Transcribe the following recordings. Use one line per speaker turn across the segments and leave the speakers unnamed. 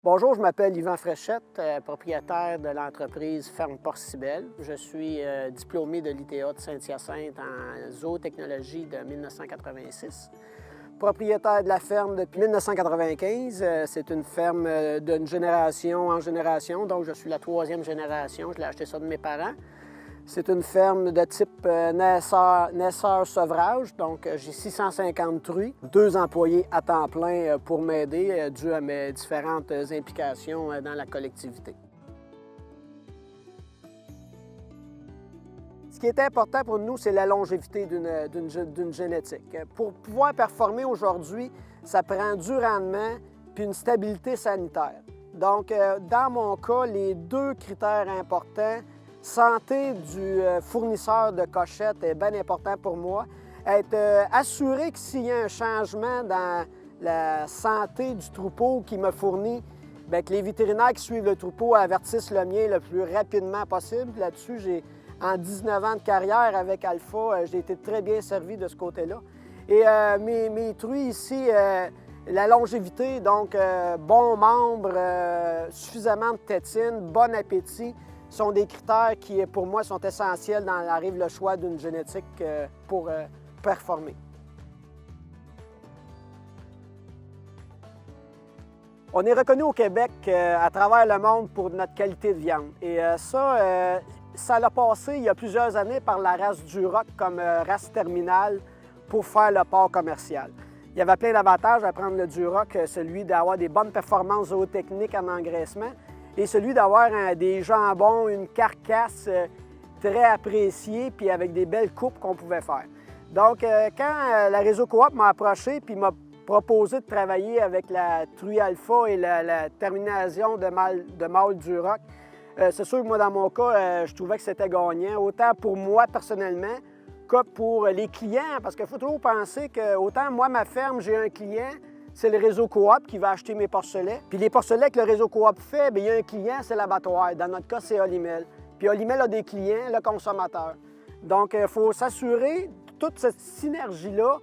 Bonjour, je m'appelle Yvan Fréchette, propriétaire de l'entreprise Ferme Port-Cibelle. Je suis diplômé de l'ITA de Saint-Hyacinthe en zootechnologie de 1986. Propriétaire de la ferme depuis 1995. C'est une ferme d'une génération en génération, donc je suis la troisième génération. Je l'ai acheté ça de mes parents. C'est une ferme de type naisseur-sevrage, donc j'ai 650 truies, 2 employés à temps plein pour m'aider dû à mes différentes implications dans la collectivité. Ce qui est important pour nous, c'est la longévité d'une génétique. Pour pouvoir performer aujourd'hui, ça prend du rendement puis une stabilité sanitaire. Donc, dans mon cas, les 2 critères importants, santé du fournisseur de cochettes est bien important pour moi. Être assuré que s'il y a un changement dans la santé du troupeau qui me fournit, bien, que les vétérinaires qui suivent le troupeau avertissent le mien le plus rapidement possible. Là-dessus, en 19 ans de carrière avec Alpha, j'ai été très bien servi de ce côté-là. Et mes truies ici, la longévité, donc bons membres, suffisamment de tétine, bon appétit, sont des critères qui, pour moi, sont essentiels dans l'arrive le choix d'une génétique pour performer. On est reconnu au Québec à travers le monde pour notre qualité de viande. Et ça l'a passé il y a plusieurs années par la race Duroc comme race terminale pour faire le porc commercial. Il y avait plein d'avantages à prendre le Duroc, celui d'avoir des bonnes performances zootechniques en engraissement, et celui d'avoir des jambons, une carcasse très appréciée, puis avec des belles coupes qu'on pouvait faire. Donc, quand la Réseau Coop m'a approché puis m'a proposé de travailler avec la truie Alpha et la termination de mâle Duroc, c'est sûr que moi, dans mon cas, je trouvais que c'était gagnant, autant pour moi personnellement que pour les clients, parce qu'il faut toujours penser que, autant moi, ma ferme, j'ai un client, c'est le Réseau Coop qui va acheter mes porcelets. Puis les porcelets que le Réseau Coop fait, bien, il y a un client, c'est l'abattoir. Dans notre cas, c'est Olimel. Puis Olimel a des clients, le consommateur. Donc, il faut s'assurer que toute cette synergie-là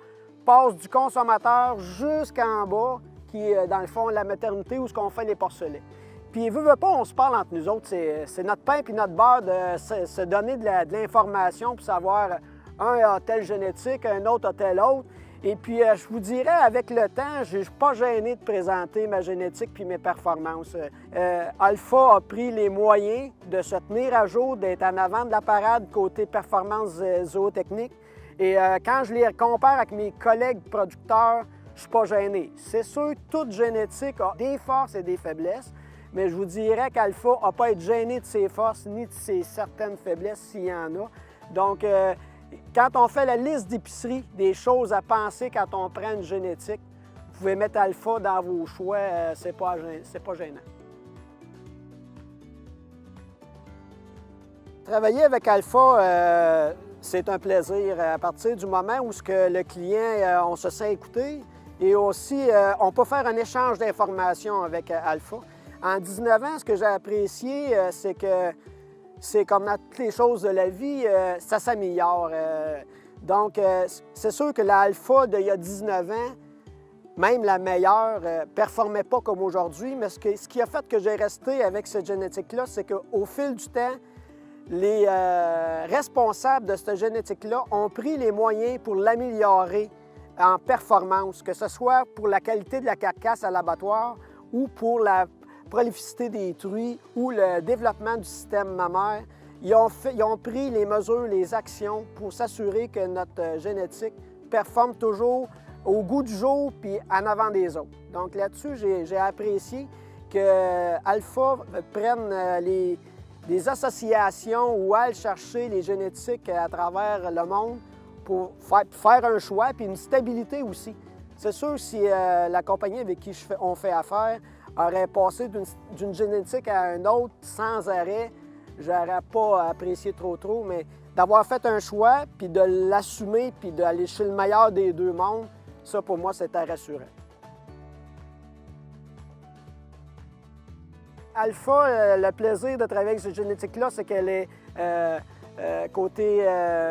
passe du consommateur jusqu'en bas, qui est, dans le fond, la maternité où on fait les porcelets. Puis, veut pas, on se parle entre nous autres. C'est notre pain puis notre beurre de se donner de l'information pour savoir un a telle génétique, un autre a telle autre. Et puis, je vous dirais, avec le temps, je ne suis pas gêné de présenter ma génétique puis mes performances. Alpha a pris les moyens de se tenir à jour, d'être en avant de la parade côté performance zootechnique. Et quand je les compare avec mes collègues producteurs, je ne suis pas gêné. C'est sûr que toute génétique a des forces et des faiblesses, mais je vous dirais qu'Alpha n'a pas à être gêné de ses forces ni de ses certaines faiblesses s'il y en a. Donc, quand on fait la liste d'épicerie, des choses à penser quand on prend une génétique, vous pouvez mettre Alpha dans vos choix, c'est pas gênant. Travailler avec Alpha, c'est un plaisir à partir du moment où le client, on se sent écouter et aussi, on peut faire un échange d'informations avec Alpha. En 19 ans, ce que j'ai apprécié, c'est que c'est comme dans toutes les choses de la vie, ça s'améliore. Donc, c'est sûr que l'Alpha d'il y a 19 ans, même la meilleure, ne performait pas comme aujourd'hui, mais ce qui a fait que j'ai resté avec cette génétique-là, c'est qu'au fil du temps, les responsables de cette génétique-là ont pris les moyens pour l'améliorer en performance, que ce soit pour la qualité de la carcasse à l'abattoir ou pour la prolificité des truies ou le développement du système mammaire. Ils ont pris les mesures, les actions pour s'assurer que notre génétique performe toujours au goût du jour puis en avant des autres. Donc là-dessus, j'ai apprécié que Alpha prenne des associations ou aille chercher les génétiques à travers le monde pour faire un choix puis une stabilité aussi. C'est sûr, si la compagnie avec qui on fait affaire aurait passé d'une génétique à une autre sans arrêt, j'aurais pas apprécié trop, mais d'avoir fait un choix, puis de l'assumer, puis d'aller chez le meilleur des 2 mondes, ça, pour moi, c'était rassurant. Alpha, le plaisir de travailler avec cette génétique-là, c'est qu'elle est, côté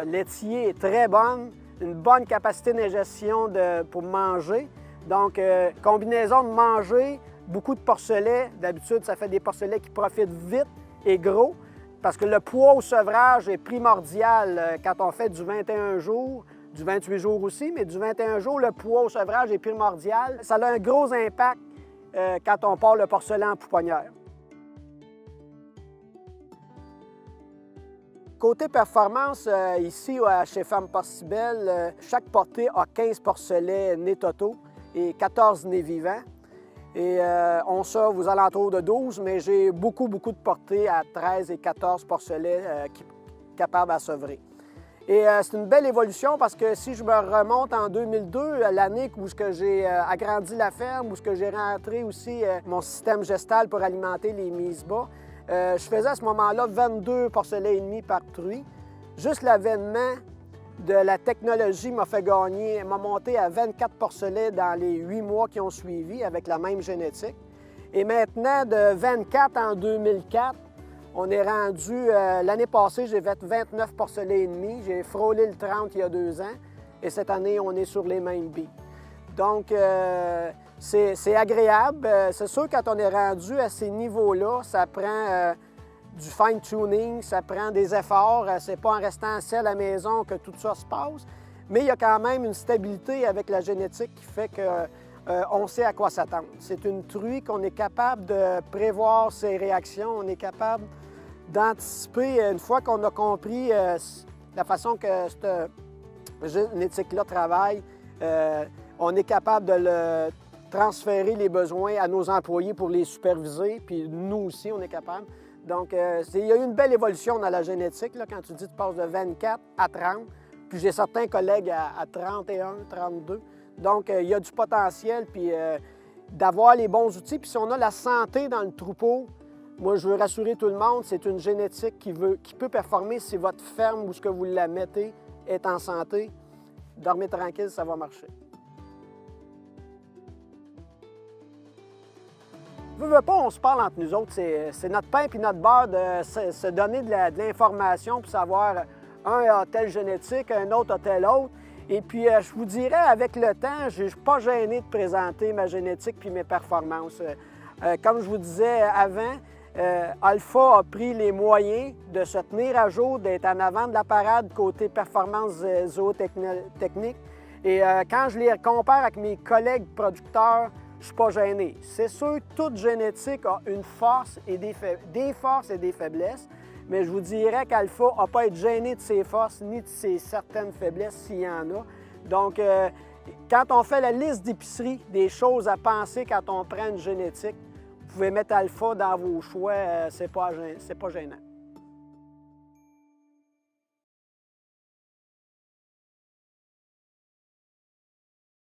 laitier, est très bonne, une bonne capacité d'ingestion pour manger. Donc, combinaison de manger, beaucoup de porcelets. D'habitude, ça fait des porcelets qui profitent vite et gros parce que le poids au sevrage est primordial quand on fait du 21 jours, du 28 jours aussi, mais du 21 jours, le poids au sevrage est primordial. Ça a un gros impact quand on part le porcelet en pouponnière. Côté performance, ici chez Femmes Porcibelle, chaque portée a 15 porcelets nés totaux et 14 nés vivants. Et on sauve aux alentours de 12, mais j'ai beaucoup de portées à 13 et 14 porcelets capables à sevrer. Et c'est une belle évolution parce que si je me remonte en 2002, l'année où j'ai agrandi la ferme, où j'ai rentré aussi mon système gestal pour alimenter les mises bas, je faisais à ce moment-là 22 porcelets et demi par truie. Juste l'avènement de la technologie m'a fait gagner, m'a monté à 24 porcelets dans les 8 mois qui ont suivi avec la même génétique. Et maintenant, de 24 en 2004, on est rendu, l'année passée, j'ai fait 29 porcelets et demi. J'ai frôlé le 30 il y a 2 ans. Et cette année, on est sur les mêmes billes. Donc, c'est agréable. C'est sûr, quand on est rendu à ces niveaux-là, ça prend du fine-tuning, ça prend des efforts. C'est pas en restant assis à la maison que tout ça se passe. Mais il y a quand même une stabilité avec la génétique qui fait qu'on sait à quoi s'attendre. C'est une truie qu'on est capable de prévoir ses réactions, on est capable d'anticiper, une fois qu'on a compris la façon que cette génétique-là travaille, on est capable de le transférer les besoins à nos employés pour les superviser, puis nous aussi, on est capable. Donc, il y a eu une belle évolution dans la génétique, là, quand tu dis que tu passes de 24 à 30, puis j'ai certains collègues à 31, 32. Donc, il y a du potentiel, puis d'avoir les bons outils. Puis si on a la santé dans le troupeau, moi, je veux rassurer tout le monde, c'est une génétique qui peut performer si votre ferme où ce que vous la mettez est en santé. Dormez tranquille, ça va marcher. Veux pas, on se parle entre nous autres. C'est notre pain et notre beurre de se donner de l'information pour savoir un a telle génétique, un autre a telle autre. Et puis, je vous dirais, avec le temps, je ne suis pas gêné de présenter ma génétique puis mes performances. Comme je vous disais avant, Alpha a pris les moyens de se tenir à jour, d'être en avant de la parade côté performance zootechnique. Et quand je les compare avec mes collègues producteurs, je ne suis pas gêné. C'est sûr que toute génétique a une force et des forces et des faiblesses, mais je vous dirais qu'Alpha n'a pas à être gêné de ses forces ni de ses certaines faiblesses s'il y en a. Donc, quand on fait la liste d'épicerie des choses à penser quand on prend une génétique, vous pouvez mettre Alpha dans vos choix, c'est pas gênant.